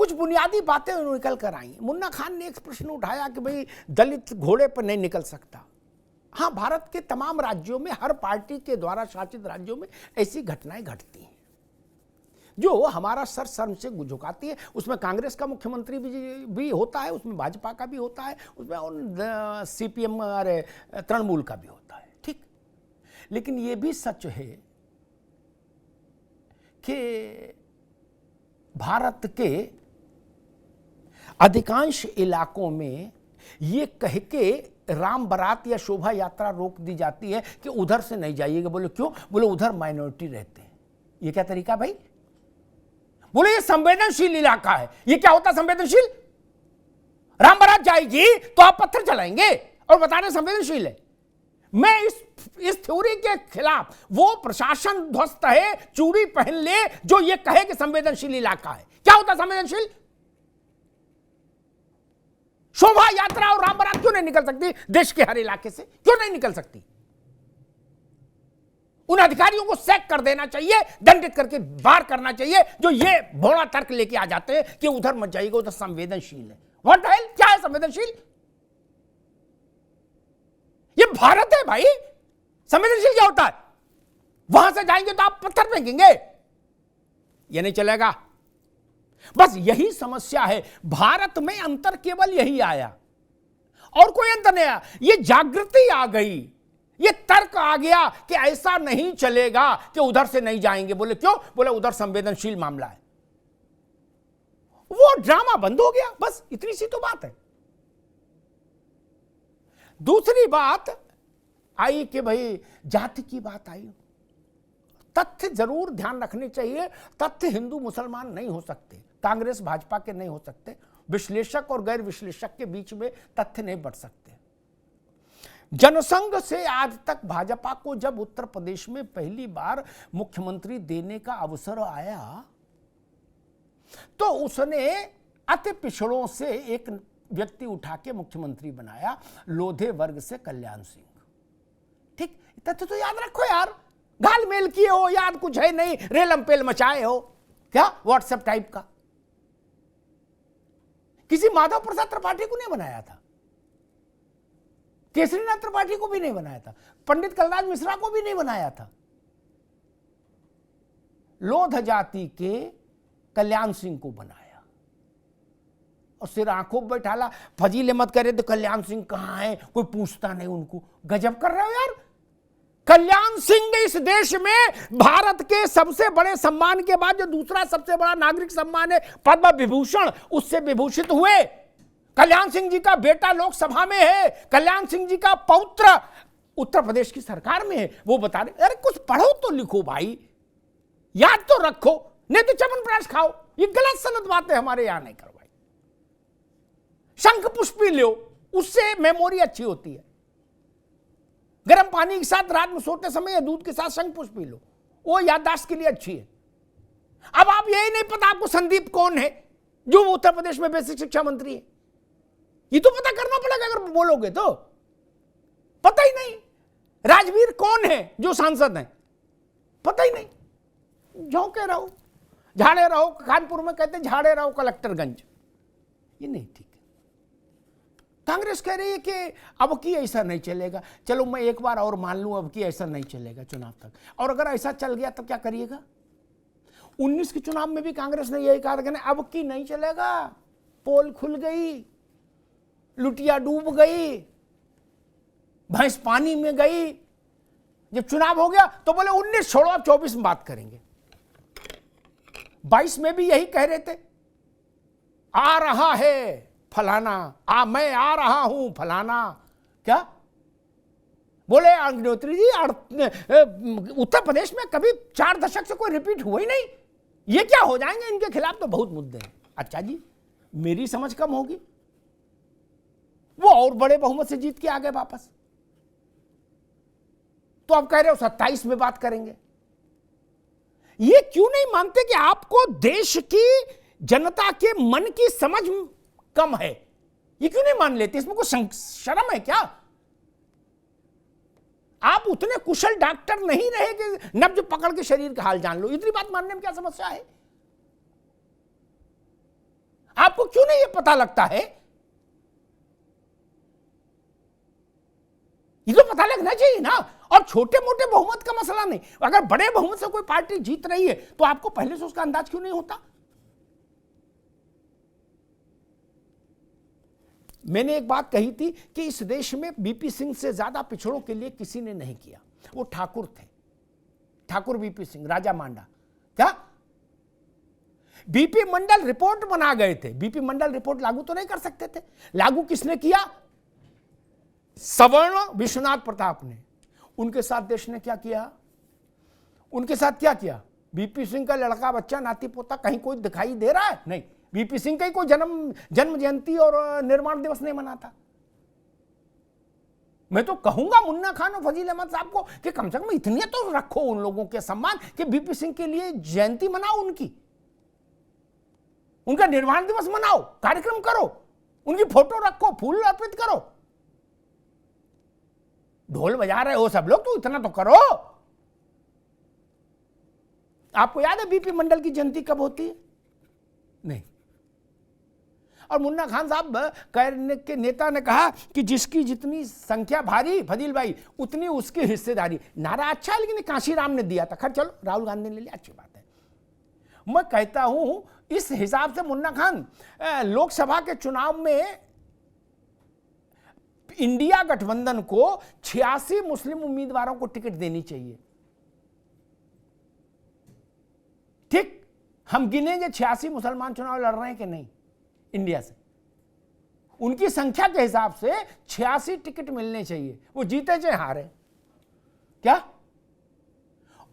कुछ बुनियादी बातें निकल कर आई। मुन्ना खान ने एक प्रश्न उठाया कि भाई दलित घोड़े पर नहीं निकल सकता। हाँ, भारत के तमाम राज्यों में, हर पार्टी के द्वारा शासित राज्यों में ऐसी घटनाएं घटती हैं जो हमारा सर शर्म से झुकाती है। उसमें कांग्रेस का मुख्यमंत्री भी होता है, उसमें भाजपा का भी होता है, उसमें सीपीएम और तृणमूल का भी होता है, ठीक। लेकिन ये भी सच है कि भारत के अधिकांश इलाकों में ये कह के राम बारात या शोभा यात्रा रोक दी जाती है कि उधर से नहीं जाइएगा। बोले क्यों? बोले उधर माइनॉरिटी रहते हैं। ये क्या तरीका भाई? बोले ये संवेदनशील इलाका है। ये क्या होता संवेदनशील? राम बारात जाएगी तो आप पत्थर चलाएंगे और बता रहे संवेदनशील है। मैं इस थ्योरी के खिलाफ। वो प्रशासन ध्वस्त है, चूड़ी पहन ले, जो ये कहे कि संवेदनशील इलाका है। क्या होता संवेदनशील? शोभा यात्रा और राम बारात क्यों नहीं निकल सकती देश के हर इलाके से? क्यों नहीं निकल सकती? उन अधिकारियों को सैक कर देना चाहिए, दंडित करके बाहर करना चाहिए जो ये भोला तर्क लेके आ जाते हैं कि उधर मत जाइएगा, उधर संवेदनशील है। What the hell? क्या है संवेदनशील? ये भारत है भाई। संवेदनशील क्या होता है? वहां से जाएंगे तो आप पत्थर फेंकेंगे, ये नहीं चलेगा। बस यही समस्या है। भारत में अंतर केवल यही आया और कोई अंतर नहीं आया। ये जागृति आ गई, ये तर्क आ गया कि ऐसा नहीं चलेगा कि उधर से नहीं जाएंगे। बोले क्यों? बोले उधर संवेदनशील मामला है। वो ड्रामा बंद हो गया। बस इतनी सी तो बात है। दूसरी बात आई कि भाई जाति की बात आई। तथ्य जरूर ध्यान रखने चाहिए। तथ्य हिंदू मुसलमान नहीं हो सकते, कांग्रेस भाजपा के नहीं हो सकते, विश्लेषक और गैर विश्लेषक के बीच में तथ्य नहीं बढ़ सकते। जनसंघ से आज तक भाजपा को जब उत्तर प्रदेश में पहली बार मुख्यमंत्री देने का अवसर आया तो उसने अति पिछड़ों से एक व्यक्ति उठा के मुख्यमंत्री बनाया, लोधे वर्ग से कल्याण सिंह। ठीक, तथ्य तो याद रखो यार। घाल मेल किए हो, याद कुछ है नहीं, रेलम पेल मचाए हो क्या व्हाट्सएप टाइप का। किसी माधव प्रसाद त्रिपाठी को नहीं बनाया था, केसरीनाथ त्रिपाठी को भी नहीं बनाया था, पंडित कलराज मिश्रा को भी नहीं बनाया था। लोध जाति के कल्याण सिंह को बनाया और सिर आंखों पर बैठाला। फजीले मत करे तो कल्याण सिंह कहां है, कोई पूछता नहीं उनको। गजब कर रहे हो यार। कल्याण सिंह इस देश में भारत के सबसे बड़े सम्मान के बाद जो दूसरा सबसे बड़ा नागरिक सम्मान है पद्म विभूषण, उससे विभूषित हुए। कल्याण सिंह जी का बेटा लोकसभा में है, कल्याण सिंह जी का पौत्र उत्तर प्रदेश की सरकार में है। वो बता रहे, अरे कुछ पढ़ो तो लिखो भाई, याद तो रखो, नहीं तो च्यवनप्राश खाओ। ये गलत सनद बातें हमारे यहां नहीं करवाई। शंख पुष्प पी लो, उससे मेमोरी अच्छी होती है। गर्म पानी के साथ रात में सोते समय या दूध के साथ शंख पुष्प पी लो, वो याददाश्त के लिए अच्छी है। अब आप यही नहीं पता आपको संदीप कौन है जो उत्तर प्रदेश में बेसिक शिक्षा मंत्री है, ये तो पता करना पड़ेगा अगर बोलोगे तो। पता ही नहीं। राजवीर कौन है जो सांसद है, पता ही नहीं। झोंके रहो, झाड़े रहो। कानपुर में कहते झाड़े रहो कलेक्टरगंज, ये नहीं ठीक है। कांग्रेस कह रही है कि अब की ऐसा नहीं चलेगा। चलो मैं एक बार और मान लूं अब की ऐसा नहीं चलेगा चुनाव तक, और अगर ऐसा चल गया तो क्या करिएगा? 19 के चुनाव में भी कांग्रेस ने यही कहा था कि अब की नहीं चलेगा, पोल खुल गई, लुटिया डूब गई, भैंस पानी में गई। जब चुनाव हो गया तो बोले 19 छोड़ो, अब 24 में बात करेंगे। 22 में भी यही कह रहे थे, आ रहा है फलाना, मैं आ रहा हूं फलाना। क्या बोले अग्निहोत्री जी? उत्तर प्रदेश में कभी 4 दशक से कोई रिपीट हुआ ही नहीं, ये क्या हो जाएंगे? इनके खिलाफ तो बहुत मुद्दे हैं। अच्छा जी, मेरी समझ कम होगी, वो और बड़े बहुमत से जीत के आ गए वापस, तो आप कह रहे हो 27 में बात करेंगे। ये क्यों नहीं मानते कि आपको देश की जनता के मन की समझ कम है? ये क्यों नहीं मान लेते? इसमें कोई शर्म है क्या? आप उतने कुशल डॉक्टर नहीं रहे कि नब्ज पकड़ के शरीर का हाल जान लो। इतनी बात मानने में क्या समस्या है? क्यों नहीं ये पता लगता है? ये तो पता लगना चाहिए ना। और छोटे मोटे बहुमत का मसला नहीं, अगर बड़े बहुमत से कोई पार्टी जीत रही है तो आपको पहले से उसका अंदाज क्यों नहीं होता? मैंने एक बात कही थी कि इस देश में बीपी सिंह से ज्यादा पिछड़ों के लिए किसी ने नहीं किया। वो ठाकुर थे, ठाकुर बीपी सिंह, राजा मांडा। क्या बीपी मंडल रिपोर्ट बना गए थे? बीपी मंडल रिपोर्ट लागू तो नहीं कर सकते थे। लागू किसने किया? सवर्ण विश्वनाथ प्रताप ने। उनके साथ देश ने क्या किया? उनके साथ क्या किया? बीपी सिंह का लड़का बच्चा नाती पोता कहीं कोई दिखाई दे रहा है? नहीं। बीपी सिंह का ही कोई जन्म जयंती और निर्माण दिवस नहीं मनाता। मैं तो कहूंगा मुन्ना खान और फजील अहमद साहब को कि कम से कम इतने तो रखो उन लोगों के सम्मान कि बीपी सिंह के लिए जयंती मनाओ, उनका निर्माण दिवस मनाओ, कार्यक्रम करो, उनकी फोटो रखो, फूल अर्पित करो। ढोल बजा रहे हो सब लोग तो इतना तो करो। आपको याद है बीपी मंडल की जयंती कब होती है? नहीं। और मुन्ना खान साहब के नेता ने कहा कि जिसकी जितनी संख्या भारी फजील भाई उतनी उसकी हिस्सेदारी। नारा अच्छा है लेकिन कांशीराम ने दिया था। खैर चलो राहुल गांधी ने लिया, अच्छी बात है। मैं कहता हूं इस हिसाब से मुन्ना खान लोकसभा के चुनाव में इंडिया गठबंधन को 86 मुस्लिम उम्मीदवारों को टिकट देनी चाहिए। ठीक, हम गिनेंगे 86 मुसलमान चुनाव लड़ रहे हैं कि नहीं इंडिया से। उनकी संख्या के हिसाब से 86 टिकट मिलने चाहिए, वो जीते चाहे हारे। क्या?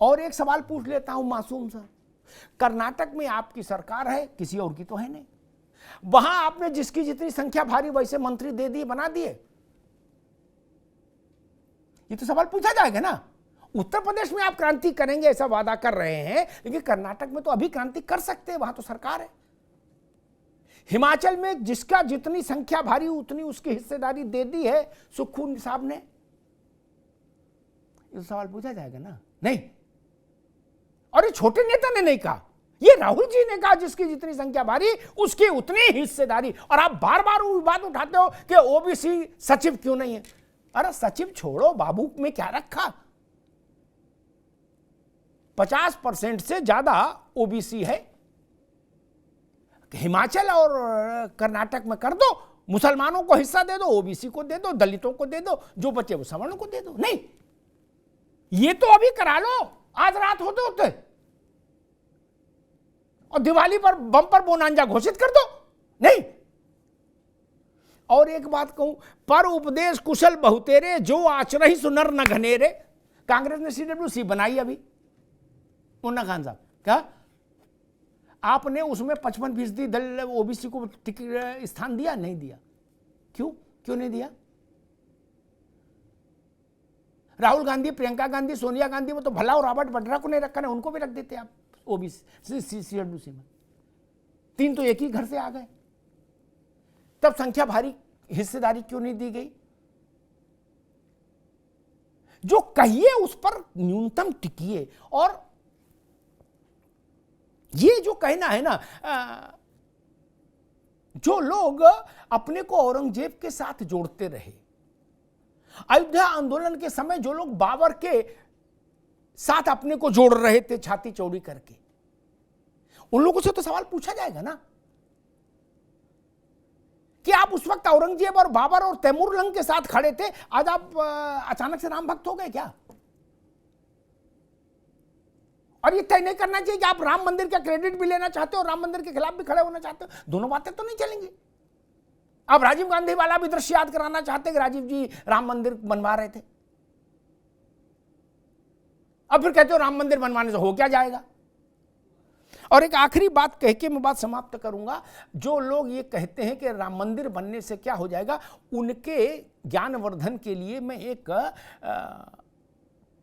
और एक सवाल पूछ लेता हूं मासूम सा, कर्नाटक में आपकी सरकार है, किसी और की तो है नहीं। वहां आपने जिसकी जितनी संख्या भारी वैसे मंत्री दे दिए, बना दिए। ये तो सवाल पूछा जाएगा ना। उत्तर प्रदेश में आप क्रांति करेंगे ऐसा वादा कर रहे हैं, लेकिन कर्नाटक में तो अभी क्रांति कर सकते हैं, वहां तो सरकार है। हिमाचल में जिसका जितनी संख्या भारी उतनी उसकी हिस्सेदारी दे दी है सुखू साहब ने। ये सवाल पूछा जाएगा ना? नहीं। और ये छोटे नेता ने नहीं कहा, ये राहुल जी ने कहा जिसकी जितनी संख्या भारी उसकी उतनी हिस्सेदारी। और आप बार बार वो बात उठाते हो कि ओबीसी सचिव क्यों नहीं है। अरे सचिव छोड़ो, बाबू में क्या रखा? 50% से ज्यादा ओबीसी है। हिमाचल और कर्नाटक में कर दो, मुसलमानों को हिस्सा दे दो, ओबीसी को दे दो, दलितों को दे दो, जो बचे वो सवर्णों को दे दो। नहीं, ये तो अभी करा लो, आज रात होते होते, और दिवाली पर बम्पर बोनांजा घोषित कर दो। नहीं। और एक बात कहूं, पर उपदेश कुशल बहुतेरे, जो आचरहि सुनर न घनेरे। कांग्रेस ने सीडब्ल्यूसी बनाई अभी, मुन्ना खान साहब। क्या आपने उसमें 55% दल ओबीसी को टिकट स्थान दिया? नहीं दिया। क्यों नहीं दिया? राहुल गांधी, प्रियंका गांधी, सोनिया गांधी, वो तो भला और रॉबर्ट वड्रा को नहीं रखा ना, उनको भी रख देते आप ओबीसी सीडब्ल्यूसी में। 3 तो एक ही घर से आ गए। तब संख्या भारी हिस्सेदारी क्यों नहीं दी गई? जो कहिए उस पर न्यूनतम टिकिए। और ये जो कहना है ना, जो लोग अपने को औरंगजेब के साथ जोड़ते रहे, अयोध्या आंदोलन के समय जो लोग बाबर के साथ अपने को जोड़ रहे थे छाती चौड़ी करके, उन लोगों से तो सवाल पूछा जाएगा ना कि आप उस वक्त औरंगजेब और बाबर और तैमूर लंग के साथ खड़े थे, आज आप अचानक से राम भक्त हो गए क्या? और ये तय नहीं करना चाहिए कि आप राम मंदिर का क्रेडिट भी लेना चाहते हो, राम मंदिर के खिलाफ भी खड़े होना चाहते हो। दोनों बातें तो नहीं चलेंगी। आप राजीव गांधी वाला भी दृश्य याद कराना चाहते कि राजीव जी राम मंदिर बनवा रहे थे, अब फिर कहते हो राम मंदिर बनवाने से हो क्या जाएगा? और एक आखिरी बात कह के मैं बात समाप्त करूंगा। जो लोग ये कहते हैं कि राम मंदिर बनने से क्या हो जाएगा, उनके ज्ञानवर्धन के लिए मैं एक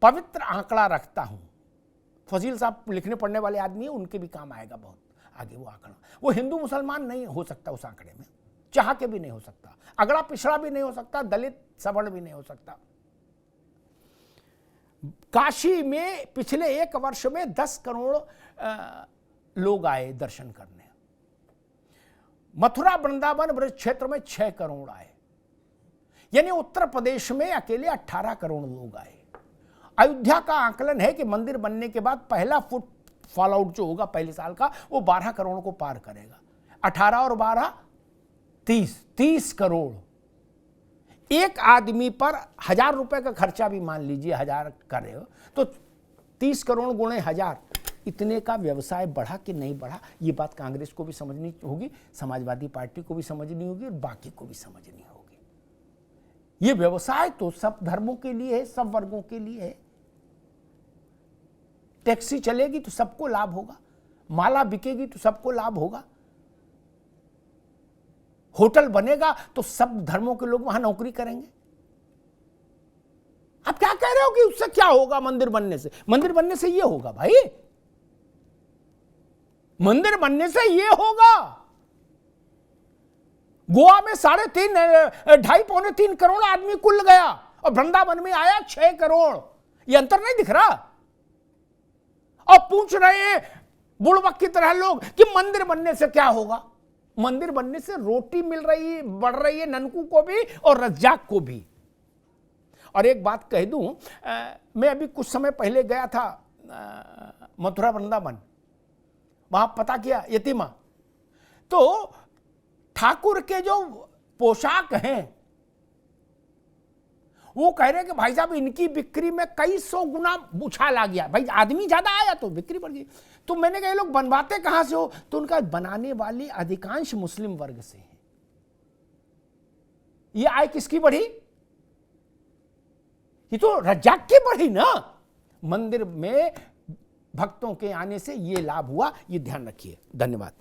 पवित्र आंकड़ा रखता हूं। फजील साहब लिखने पढ़ने वाले आदमी है, उनके भी काम आएगा बहुत आगे वो आंकड़ा। वो हिंदू मुसलमान नहीं हो सकता उस आंकड़े में, चाह के भी नहीं हो सकता, अगड़ा पिछड़ा भी नहीं हो सकता, दलित सवर्ण भी नहीं हो सकता। काशी में पिछले 1 वर्ष में 10 करोड़ लोग आए दर्शन करने। मथुरा वृंदावन ब्रज क्षेत्र में 6 करोड़ आए, यानी उत्तर प्रदेश में अकेले 18 करोड़ लोग आए। अयोध्या का आकलन है कि मंदिर बनने के बाद पहला फुट फॉल आउट जो होगा पहले साल का वो 12 करोड़ को पार करेगा। 18 और 12 30 करोड़। एक आदमी पर 1000 रुपए का खर्चा भी मान लीजिए 1000 करे हो तो 30 करोड़ गुणे 1000, इतने का व्यवसाय बढ़ा कि नहीं बढ़ा, ये बात कांग्रेस को भी समझनी होगी, समाजवादी पार्टी को भी समझनी होगी और बाकी को भी समझनी होगी। ये व्यवसाय तो सब धर्मों के लिए है, सब वर्गों के लिए है। टैक्सी चलेगी तो सबको लाभ होगा, माला बिकेगी तो सबको लाभ होगा, होटल बनेगा तो सब धर्मों के लोग वहां नौकरी करेंगे। आप क्या कह रहे हो कि उससे क्या होगा मंदिर बनने से? मंदिर बनने से ये होगा भाई, मंदिर बनने से ये होगा। गोवा में 2.5-3 करोड़ आदमी कुल गया और वृंदावन में आया 6 करोड़। ये अंतर नहीं दिख रहा? और पूछ रहे हैं बुड़बक की तरह लोग कि मंदिर बनने से क्या होगा? मंदिर बनने से रोटी मिल रही, बढ़ रही है ननकू को भी और रज्जाक को भी। और एक बात कह दूं, मैं अभी कुछ समय पहले गया था मथुरा वृंदावन, वहां पता किया यतीमा, तो ठाकुर के जो पोशाक हैं वो कह रहे कि भाई साहब इनकी बिक्री में कई 100 गुना उछाल आ गया। भाई आदमी ज्यादा आया तो बिक्री बढ़ गई। तो मैंने कहा ये लोग बनवाते कहां से हो? तो उनका बनाने वाले अधिकांश मुस्लिम वर्ग से है। ये आय किसकी बढ़ी? ये तो रज्जाक की बढ़ी ना। मंदिर में भक्तों के आने से ये लाभ हुआ, ये ध्यान रखिए। धन्यवाद।